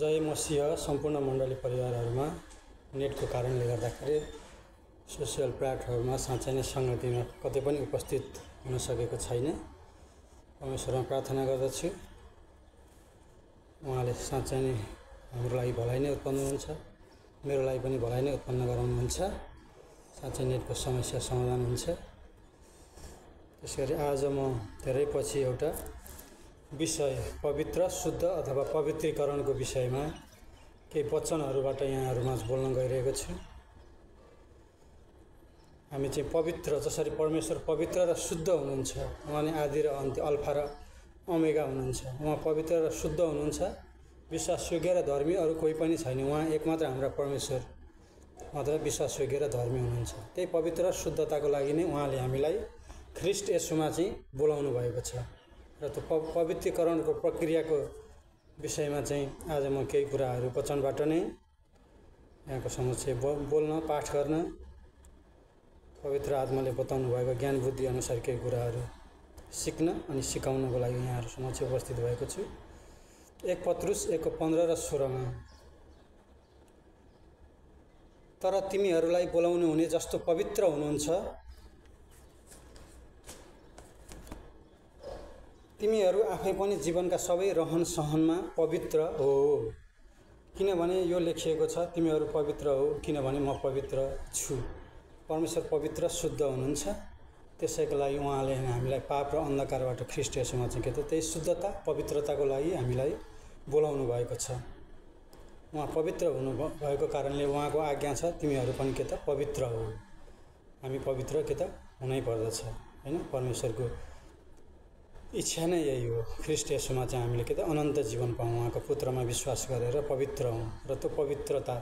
जय मसीह सम्पूर्ण मण्डली परिवारहरूमा नेटको कारणले गर्दाखेरि सोसियल प्लेटफर्ममा साँच्चै नै संगतिमा कतै पनि उपस्थित हुन सकेको छैन। परमेश्वरमा प्रार्थना गर्दछु उहाँले साँच्चै नै हाम्रो लागि भलाइ नै उत्पन्न हुन्छ, मेरो लागि पनि भलाइ नै उत्पन्न गराउनुहुन्छ। साँच्चै नेटको समस्या समाधान हुन्छ। त्यसैगरी आज म धेरै पछि एउटा विषय पवित्र शुद्ध अथवा पवित्रीकरणको विषयमा केही वचनहरूबाट यहाँहरूमा बोल्न गइरहेको छु। हामी चाहिँ पवित्र, जसरी परमेश्वर पवित्र र शुद्ध हुनुहुन्छ, उहाँ नै आदि र अन्त्य अल्फा र ओमेगा हुनुहुन्छ। उहाँ पवित्र र शुद्ध हुनुहुन्छ, विश्वासयोग्य र धर्मी अरू कोही पनि छैन। उहाँ एकमात्र हाम्रा परमेश्वर मात्र विश्वासयोग्य र धर्मी हुनुहुन्छ। त्यही पवित्र र शुद्धताको लागि नै उहाँले हामीलाई ख्रीष्ट येशूमा चाहिँ बोलाउनु भएको छ। र त्यो पवित्रीकरणको प्रक्रियाको विषयमा चाहिँ आज म केही कुराहरू वचनबाट नै यहाँको समक्ष बोल्न, पाठ गर्न, पवित्र आत्माले बताउनु भएको ज्ञान बुद्धि अनुसार केही कुराहरू सिक्न अनि सिकाउनको लागि यहाँहरू समक्ष उपस्थित भएको छु। 1 पत्रुस 1:15 र 16 तर तिमीहरूलाई बोलाउनु हुने जस्तो पवित्र हुनुहुन्छ, तिमीहरू आफै पनि जीवनका सबै रहन सहनमा पवित्र हो। किनभने यो लेखिएको छ, तिमीहरू पवित्र हो किनभने म पवित्र छु। परमेश्वर पवित्र शुद्ध हुनुहुन्छ। त्यसैको लागि उहाँले हामीलाई पाप र अन्धकारबाट ख्रीष्ट येशूमा चाहिँ के त त्यही शुद्धता पवित्रताको लागि हामीलाई बोलाउनु भएको छ। उहाँ पवित्र हुनु भएको कारणले उहाँको आज्ञा छ, तिमीहरू पनि के त पवित्र हो। हामी पवित्र के त हुनै पर्दछ, हैन? परमेश्वरको इच्छा नै यही हो। ख्रीष्ट येशूमा चाहिँ हामीले के त अनन्त जीवन पाऊँ, उहाँको पुत्रमा विश्वास गरेर पवित्र हौँ। र त्यो पवित्रता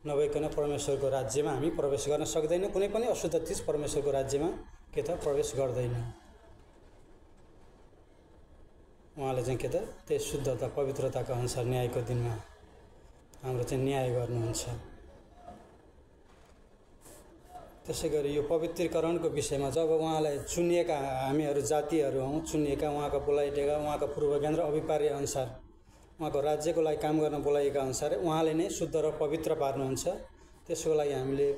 नभइकन परमेश्वरको राज्यमा हामी प्रवेश गर्न सक्दैनौँ। कुनै पनि अशुद्ध चिज परमेश्वरको राज्यमा के त प्रवेश गर्दैन। उहाँले चाहिँ के त त्यही शुद्धता पवित्रताको अनुसार न्यायको दिनमा हाम्रो चाहिँ न्याय गर्नुहुन्छ। त्यसै गरी यो पवित्रीकरणको विषयमा जब उहाँलाई चुनिएका हामीहरू जातिहरू हौँ, चुनिएका उहाँको बोलाइएका उहाँको पूर्वज्ञान र अभिप्राय अनुसार उहाँको राज्यको लागि काम गर्न बोलाइएका अनुसार उहाँले नै शुद्ध र पवित्र पार्नुहुन्छ। त्यसको लागि हामीले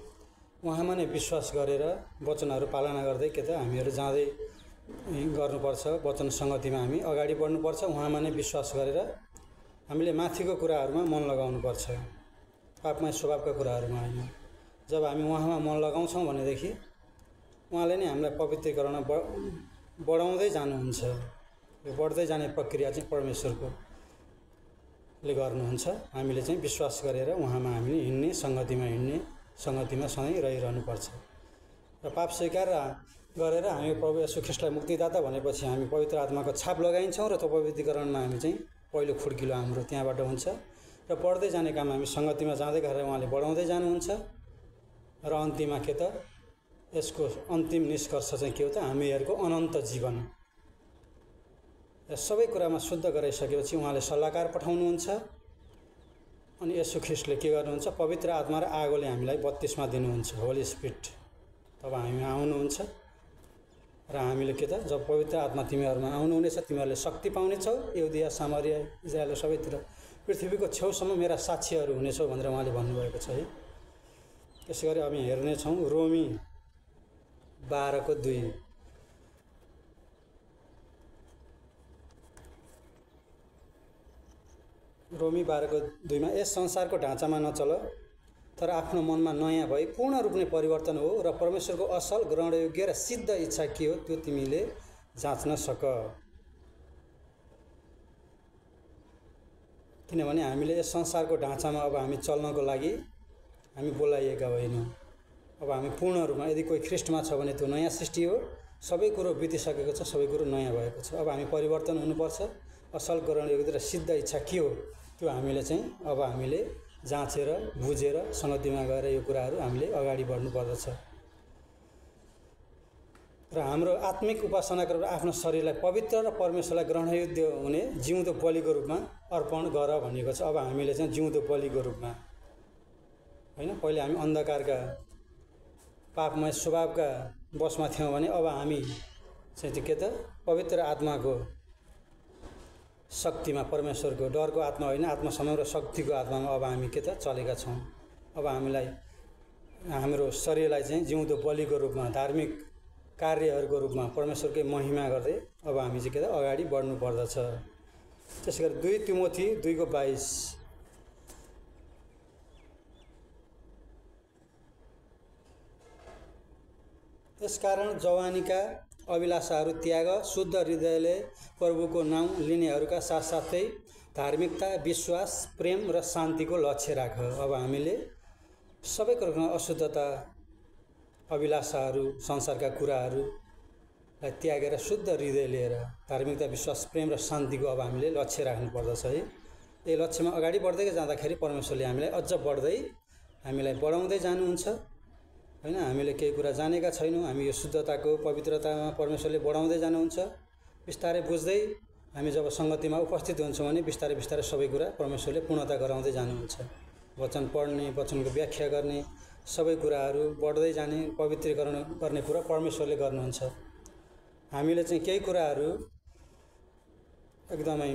उहाँमा नै विश्वास गरेर वचनहरू पालना गर्दै के त हामीहरू जाँदै गर्नुपर्छ। वचन सङ्गतिमा हामी अगाडि बढ्नुपर्छ। उहाँमा नै विश्वास गरेर हामीले माथिको कुराहरूमा मन लगाउनुपर्छ, पापमय स्वभावका कुराहरूमा होइन। जब हामी उहाँमा मन लगाउँछौँ भनेदेखि उहाँले नै हामीलाई पवित्रीकरण बढाउँदै जानुहुन्छ। यो बढ्दै जाने प्रक्रिया चाहिँ परमेश्वरको ले गर्नुहुन्छ। हामीले चाहिँ विश्वास गरेर उहाँमा हामीले हिँड्ने, सङ्गतिमा सधैँ रहिरहनुपर्छ। र पाप स्वीकार गरेर हामी प्रभु येशू ख्रीष्टलाई मुक्तिदाता भनेपछि हामी पवित्र आत्माको छाप लगाइन्छौँ। र त्यो पवित्रीकरणमा हामी चाहिँ पहिलो खुड्किलो हाम्रो त्यहाँबाट हुन्छ। र बढ्दै जाने काम हामी सङ्गतिमा जाँदै गरेर उहाँले बढाउँदै जानुहुन्छ। र अन्तिममा के त यसको अन्तिम निष्कर्ष चाहिँ के हो त हामीहरूको अनन्त जीवन। सबै कुरामा शुद्ध गराइसकेपछि उहाँले सल्लाहकार पठाउनुहुन्छ। अनि येशू ख्रीष्टले के गर्नुहुन्छ? पवित्र आत्मा र आगोले हामीलाई बत्तिस्मा दिनुहुन्छ, होली स्पिरिट। तब हामी आउनुहुन्छ र हामीले के त जब पवित्र आत्मा तिमीहरूमा आउनुहुनेछ, तिमीहरूले शक्ति पाउनेछौ। यहुदिया, सामरिया, इजरायल सबैतिर पृथ्वीको छेउसम्म मेरा साक्षीहरू हुनेछौ भनेर उहाँले भन्नुभएको छ है। त्यसै गरी हामी हेर्नेछौँ रोमी 12:2 रोमी 12:2 यस संसारको ढाँचामा नचल, तर आफ्नो मनमा नयाँ भई पूर्ण रूपले परिवर्तन हो र परमेश्वरको असल, ग्रहणयोग्य र सिद्ध इच्छा के हो त्यो तिमीले जाँच्न सक। किनभने हामीले यस संसारको ढाँचामा अब हामी चल्नको लागि हामी बोलाइएका होइनौँ। अब हामी पूर्ण रूपमा, यदि कोही ख्रीष्टमा छ भने त्यो नयाँ सृष्टि हो। सबै कुरो बितिसकेको छ, सबै कुरो नयाँ भएको छ। अब हामी परिवर्तन हुनुपर्छ। असल, ग्रहणयोग्य र सिद्ध इच्छा के हो त्यो हामीले चाहिँ अब हामीले जाँचेर बुझेर सङ्गतिमा गएर यो कुराहरू हामीले अगाडि बढ्नु पर्दछ। र हाम्रो आत्मिक उपासनाको रूपमा आफ्नो शरीरलाई पवित्र र परमेश्वरलाई ग्रहणयोग्य हुने जिउँदो बलिको रूपमा अर्पण गर भनिएको छ। अब हामीले चाहिँ जिउँदो बलिको रूपमा होइन, पहिले हामी अन्धकारका पापमय स्वभावका बसमा थियौँ भने अब हामी चाहिँ के त पवित्र आत्माको शक्तिमा परमेश्वरको डरको आत्मा होइन आत्मसंयम र शक्तिको आत्मामा अब हामी के त चलेका छौँ। अब हामीलाई हाम्रो शरीरलाई चाहिँ जिउँदो बलिको रूपमा धार्मिक कार्यहरूको रूपमा परमेश्वरकै महिमा गर्दै अब हामी चाहिँ के त अगाडि बढ्नु पर्दछ। त्यसैगरी 2 तिमोथी 2:22 यसकारण जवानीका अभिलाषाहरू त्याग, शुद्ध हृदयले प्रभुको नाउँ लिनेहरूका साथसाथै धार्मिकता, विश्वास, प्रेम र शान्तिको लक्ष्य राख। अब हामीले सबै कुरामा अशुद्धता, अभिलाषाहरू, संसारका कुराहरूलाई त्यागेर शुद्ध हृदय लिएर धार्मिकता, विश्वास, प्रेम र शान्तिको अब हामीले लक्ष्य राख्नु पर्दछ है। यही लक्ष्यमा अगाडि बढ्दै जाँदाखेरि परमेश्वरले हामीलाई अझ बढ्दै हामीलाई बढाउँदै जानुहुन्छ हैन। हामीले केही कुरा जानेका छैनौँ, हामी यो शुद्धताको पवित्रतामा परमेश्वरले बढाउँदै जानुहुन्छ। बिस्तारै बुझ्दै हामी जब सङ्गतिमा उपस्थित हुन्छौँ भने बिस्तारै बिस्तारै सबै कुरा परमेश्वरले पूर्णता गराउँदै जानुहुन्छ। वचन पढ्ने, वचनको व्याख्या गर्ने, सबै कुराहरू बढ्दै जाने, पवित्रीकरण गर्ने कुरा परमेश्वरले गर्नुहुन्छ। हामीले चाहिँ केही कुराहरू एकदमै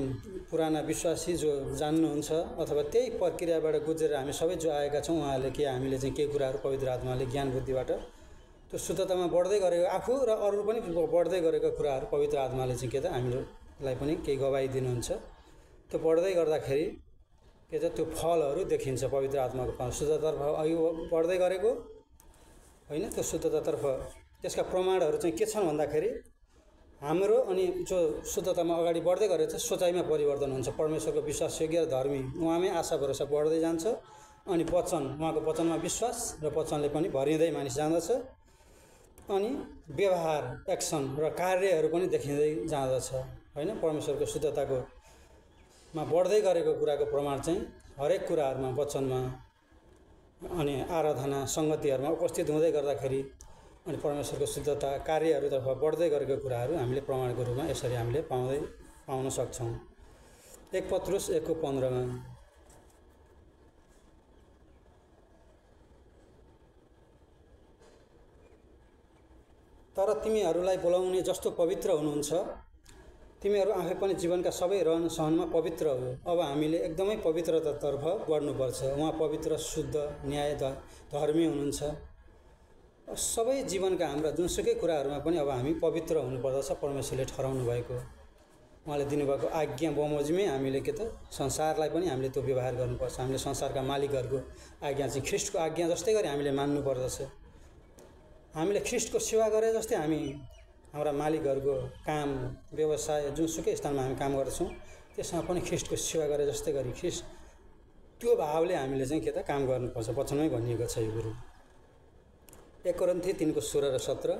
पुराना विश्वासी जो जान्नुहुन्छ अथवा त्यही प्रक्रियाबाट गुजेर हामी सबै जो आएका छौँ उहाँहरूले के हामीले चाहिँ केही कुराहरू पवित्र आत्माले ज्ञान बुद्धिबाट त्यो शुद्धतामा बढ्दै गरेको आफू र अरू पनि बढ्दै गरेको कुराहरू पवित्र आत्माले चाहिँ के त हामीलाई पनि केही गवाई दिनुहुन्छ। त्यो बढ्दै गर्दाखेरि के त त्यो फलहरू देखिन्छ। पवित्र आत्माको फल शुद्धतातर्फ अघि बढ्दै गरेको होइन, त्यो शुद्धतातर्फ त्यसका प्रमाणहरू चाहिँ के छन् भन्दाखेरि हाम्रो अनि जो शुद्धतामा अगाडि बढ्दै गरेको छ सोचाइमा परिवर्तन हुन्छ। परमेश्वरको विश्वासयोग्य र धर्मी उहाँमै आशा भरोसा बढ्दै जान्छ। अनि वचन, उहाँको वचनमा विश्वास र वचनले पनि भरिँदै मानिस जाँदछ। अनि व्यवहार, एक्सन र कार्यहरू पनि देखिँदै जाँदछ होइन। परमेश्वरको शुद्धताको मा बढ्दै गरेको कुराको प्रमाण चाहिँ हरेक कुराहरूमा, वचनमा अनि आराधना सङ्गतिहरूमा उपस्थित हुँदै गर्दाखेरि अनि परमेश्वरको शुद्धता कार्यहरूतर्फ बढ्दै गरेको कुराहरू हामीले प्रमाणको रूपमा यसरी हामीले पाउन सक्छौँ। 1 पत्रुस 1:15 तर तिमीहरूलाई बोलाउने जस्तो पवित्र हुनुहुन्छ, तिमीहरू आफै पनि जीवनका सबै रहन सहनमा पवित्र हो। अब हामीले एकदमै पवित्रतातर्फ बढ्नुपर्छ। उहाँ पवित्र, शुद्ध, न्याय, धर्मी हुनुहुन्छ। सबै जीवनका हाम्रा जुनसुकै कुराहरूमा पनि अब हामी पवित्र हुनुपर्दछ। परमेश्वरले ठहराउनु भएको उहाँले दिनुभएको आज्ञा बमोजिमै हामीले के त संसारलाई पनि हामीले त्यो व्यवहार गर्नुपर्छ। हामीले संसारका मालिकहरूको आज्ञा चाहिँ ख्रिस्टको आज्ञा जस्तै गरी हामीले मान्नुपर्दछ। हामीले ख्रिस्टको सेवा गरे जस्तै हामी हाम्रा मालिकहरूको काम, व्यवसाय, जुनसुकै स्थानमा हामी काम गर्छौँ त्यसमा पनि ख्रिस्टको सेवा गरे जस्तै गरी ख्रिस्ट त्यो भावले हामीले चाहिँ के त काम गर्नुपर्छ। वचनमै भनिएको छ यो कुरो। 1 कोरिन्थी 3:16 र 17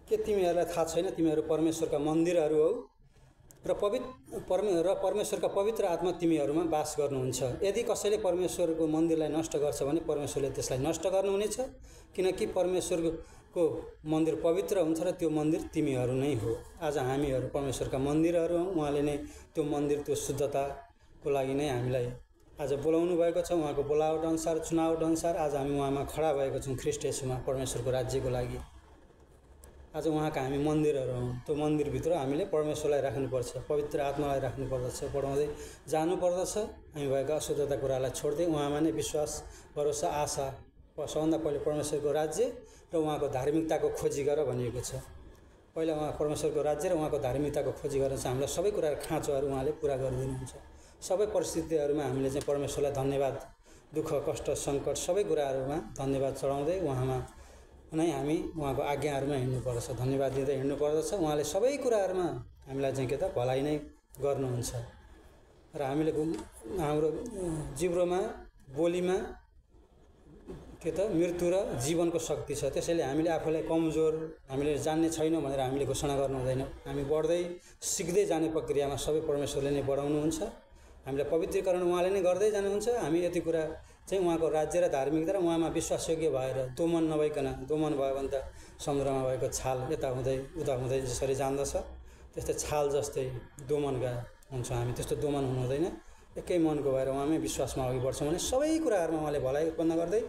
के तिमीहरूलाई थाहा छैन तिमीहरू परमेश्वरका मन्दिरहरू हौ र परमेश्वरका पवित्र आत्मा तिमीहरूमा वास गर्नुहुन्छ। यदि कसैले परमेश्वरको मन्दिरलाई नष्ट गर्छ भने परमेश्वरले त्यसलाई नष्ट गर्नुहुनेछ, किनकि परमेश्वरको मन्दिर पवित्र हुन्छ र त्यो मन्दिर तिमीहरू नै हो। आज हामीहरू परमेश्वरका मन्दिरहरू हौँ। उहाँले नै त्यो मन्दिर, त्यो शुद्धताको लागि नै हामीलाई आज बोलाउनु भएको छ। उहाँको बोलावट अनुसार, चुनावट अनुसार आज हामी उहाँमा खडा भएको छौँ ख्रिस्ट येशूमा परमेश्वरको राज्यको लागि। आज उहाँका हामी मन्दिरहरू हौँ। त्यो मन्दिरभित्र हामीले परमेश्वरलाई राख्नुपर्छ, पवित्र आत्मालाई राख्नुपर्दछ, बढाउँदै जानुपर्दछ। हामी भएका अशुद्धता कुरालाई छोड्दै उहाँमा नै विश्वास, भरोसा, आशा, सबभन्दा पहिले परमेश्वरको राज्य र उहाँको धार्मिकताको खोजी गर भनिएको छ। पहिला उहाँ परमेश्वरको राज्य र उहाँको धार्मिकताको खोजी गरेर चाहिँ हामीलाई सबै कुराको खाँचोहरू उहाँले पुरा गरिदिनुहुन्छ। सबै परिस्थितिहरूमा हामीले चाहिँ परमेश्वरलाई धन्यवाद, दुःख, कष्ट, सङ्कट सबै कुराहरूमा धन्यवाद चढाउँदै उहाँमा नै हामी उहाँको आज्ञाहरूमा हिँड्नुपर्दछ, धन्यवाद दिँदै हिँड्नुपर्दछ। उहाँले सबै कुराहरूमा हामीलाई चाहिँ के त भलाइ नै गर्नुहुन्छ र हामीले हाम्रो जिब्रोमा, बोलीमा के त मृत्यु र जीवनको शक्ति छ। त्यसैले हामीले आफूलाई कमजोर, हामीले जान्ने छैनौँ भनेर हामीले घोषणा गर्नु हुँदैन। हामी बढ्दै सिक्दै जाने प्रक्रियामा सबै परमेश्वरले नै बढाउनुहुन्छ। हामीलाई पवित्रीकरण उहाँले नै गर्दै जानुहुन्छ। हामी यति कुरा चाहिँ उहाँको राज्य र धार्मिकता र उहाँमा विश्वासयोग्य भएर दोमन नभइकन, दोमन भयो भने त समुद्रमा भएको छाल यता हुँदै उता हुँदै जसरी जान्दछ त्यस्तै छाल जस्तै दोमनका हुन्छौँ हामी। त्यस्तो दोमन हुनु हुँदैन। एकै मनको भएर उहाँमै विश्वासमा अघि बढ्छौँ भने सबै कुराहरूमा उहाँले भलाइ उत्पन्न गर्दै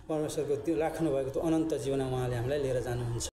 परमेश्वरको त्यो राख्नुभएको त्यो अनन्त जीवनमा उहाँले हामीलाई लिएर जानुहुन्छ।